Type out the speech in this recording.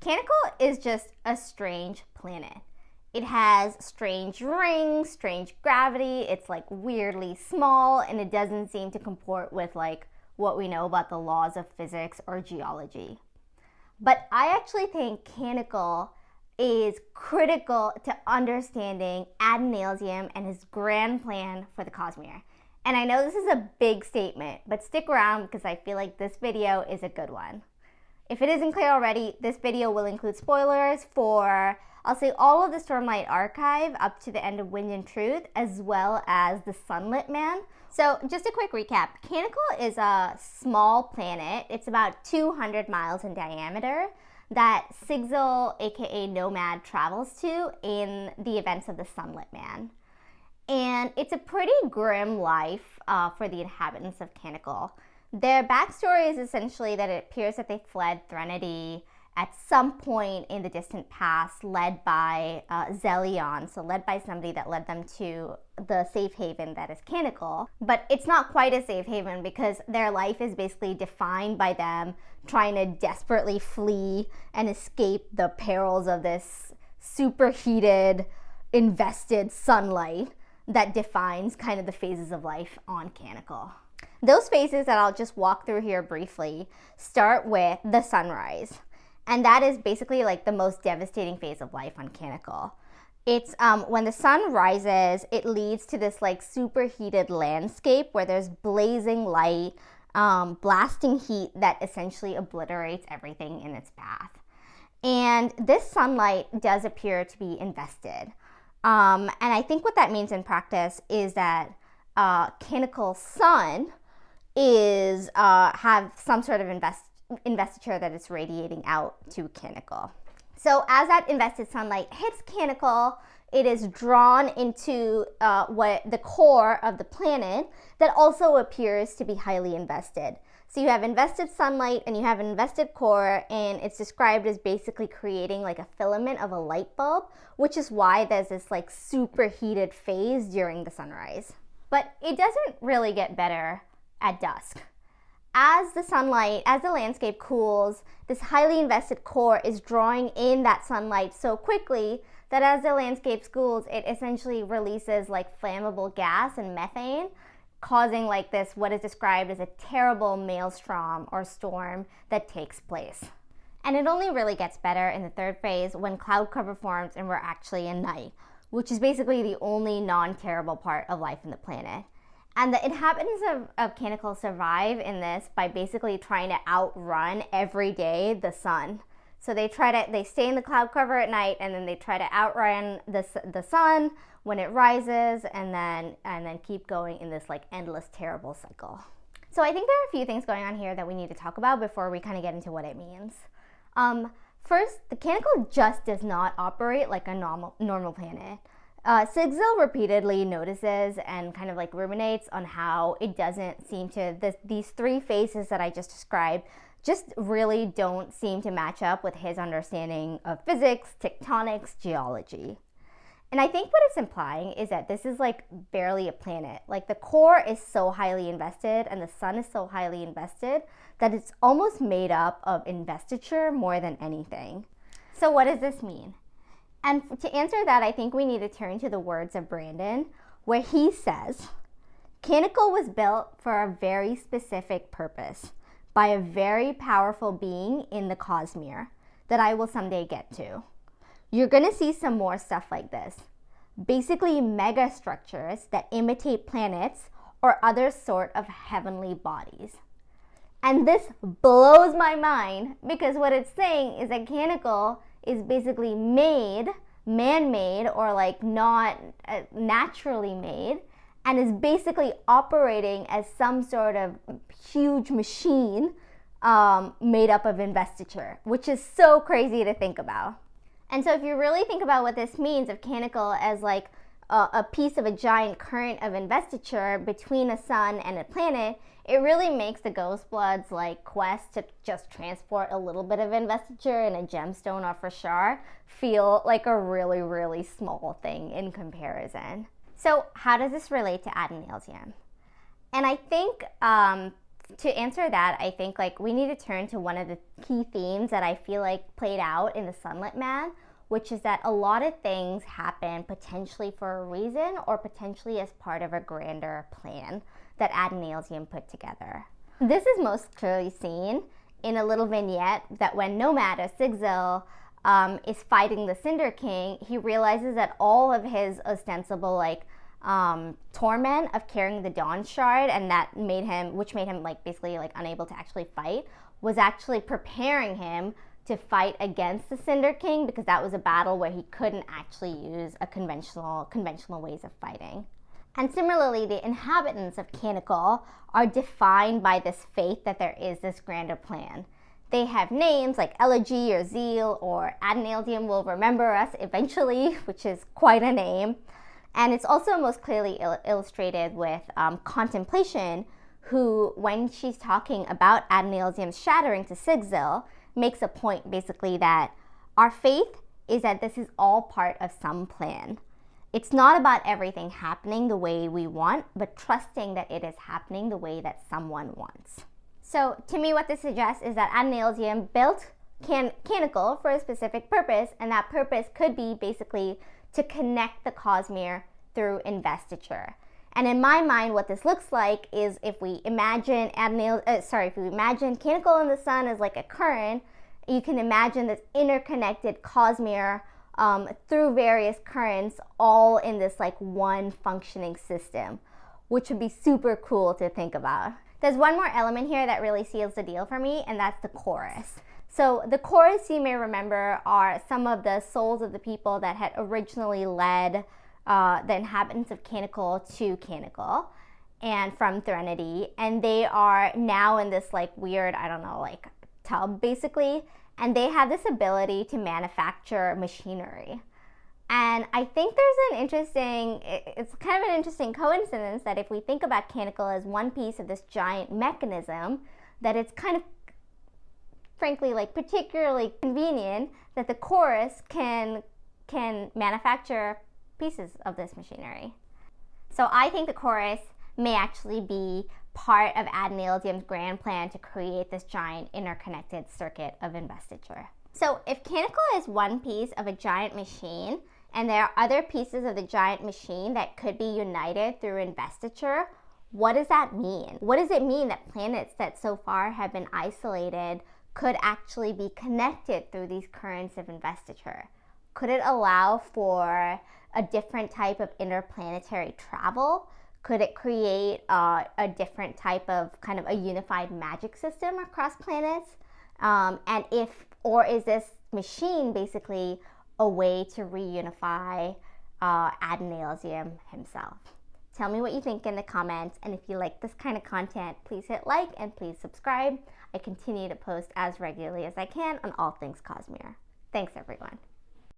Canical is just a strange planet. It has strange rings, strange gravity, it's like weirdly small, and it doesn't seem to comport with like what we know about the laws of physics or geology. But I actually think Canical is critical to understanding Adonalsium and his grand plan for the Cosmere. And I know this is a big statement, but stick around because I feel like this video is a good one. If it isn't clear already, this video will include spoilers for, I'll say, all of the Stormlight Archive up to the end of Wind and Truth, as well as the Sunlit Man. So just a quick recap. Canical is a small planet. It's about 200 miles in diameter that Sigil, aka Nomad, travels to in the events of the Sunlit Man. And it's a pretty grim life for the inhabitants of Canical. Their backstory is essentially that it appears that they fled Threnody at some point in the distant past, led by Zelion, so led by somebody that led them to the safe haven that is Canical. But it's not quite a safe haven because their life is basically defined by them trying to desperately flee and escape the perils of this superheated, invested sunlight that defines kind of the phases of life on Canical. Those phases that I'll just walk through here briefly start with the sunrise. And that is basically like the most devastating phase of life on Canical. It's when the sun rises, it leads to this like superheated landscape where there's blazing light, blasting heat that essentially obliterates everything in its path. And this sunlight does appear to be invested. And I think what that means in practice is that Canical's sun is have some sort of investiture that it's radiating out to Canical. So as that invested sunlight hits Canical, it is drawn into what the core of the planet that also appears to be highly invested. So you have invested sunlight and you have an invested core, and it's described as basically creating like a filament of a light bulb, which is why there's this like superheated phase during the sunrise. But it doesn't really get better at dusk. As the landscape cools, this highly invested core is drawing in that sunlight so quickly that as the landscape cools, it essentially releases like flammable gas and methane, causing like this, what is described as a terrible maelstrom or storm that takes place. And it only really gets better in the third phase when cloud cover forms and we're actually in night, which is basically the only non-terrible part of life on the planet. And the inhabitants of Canical survive in this by basically trying to outrun every day the sun. So they stay in the cloud cover at night, and then they try to outrun the sun when it rises, and then keep going in this like endless terrible cycle. So I think there are a few things going on here that we need to talk about before we kind of get into what it means. First, the Canical just does not operate like a normal planet. Sigil repeatedly notices and kind of like ruminates on how it doesn't seem to, these three phases that I just described just really don't seem to match up with his understanding of physics, tectonics, geology. And I think what it's implying is that this is like barely a planet. Like the core is so highly invested and the sun is so highly invested that it's almost made up of investiture more than anything. So what does this mean? And to answer that, I think we need to turn to the words of Brandon, where he says, Canical was built for a very specific purpose by a very powerful being in the Cosmere that I will someday get to. You're going to see some more stuff like this. Basically mega structures that imitate planets or other sort of heavenly bodies. And this blows my mind because what it's saying is that Canical is basically man-made or like not naturally made, and is basically operating as some sort of huge machine made up of investiture, which is so crazy to think about. And so if you really think about what this means of Canical as like a piece of a giant current of investiture between a sun and a planet, it really makes the Ghostbloods like quest to just transport a little bit of investiture in a gemstone or for shar feel like a really, really small thing in comparison. So how does this relate to Adonalsium? And I think To answer that, I think we need to turn to one of the key themes that I feel played out in the Sunlit Man, which is that a lot of things happen potentially for a reason or potentially as part of a grander plan that Adonalsium put together. This is most clearly seen in a little vignette that when Nomad, or Sigzil, is fighting the Cinder King, he realizes that all of his ostensible torment of carrying the Dawn Shard, and which made him basically unable to actually fight, was actually preparing him to fight against the Cinder King, because that was a battle where he couldn't actually use a conventional ways of fighting. And similarly, the inhabitants of Canical are defined by this faith that there is this grander plan. They have names like Elegy or Zeal, or Adonalsium will remember us eventually, which is quite a name. And it's also most clearly illustrated with Contemplation, who, when she's talking about Adonalsium's shattering to Sigzil, makes a point basically that our faith is that this is all part of some plan. It's not about everything happening the way we want, but trusting that it is happening the way that someone wants. So to me, what this suggests is that Adonalsium built Canical for a specific purpose, and that purpose could be basically to connect the Cosmere through investiture. And in my mind, what this looks like is if we imagine Canical in the sun as a current, you can imagine this interconnected Cosmere through various currents, all in this one functioning system, which would be super cool to think about. There's one more element here that really seals the deal for me, and that's the chorus. So the chorus, you may remember, are some of the souls of the people that had originally led the inhabitants of Canical to Canical and from Threnody, and they are now in this weird, tub basically, and they have this ability to manufacture machinery. And I think it's kind of an interesting coincidence that if we think about Canical as one piece of this giant mechanism, that it's kind of, frankly, particularly convenient that the chorus can manufacture pieces of this machinery. So I think the chorus may actually be part of Adonalsium's grand plan to create this giant interconnected circuit of investiture. So if Canical is one piece of a giant machine, and there are other pieces of the giant machine that could be united through investiture, what does that mean? What does it mean that planets that so far have been isolated could actually be connected through these currents of investiture? Could it allow for a different type of interplanetary travel? Could it create a different type of kind of a unified magic system across planets? Or is this machine basically a way to reunify Adonalsium himself? Tell me what you think in the comments, and if you like this kind of content, please hit like and please subscribe. I continue to post as regularly as I can on all things Cosmere. Thanks, everyone.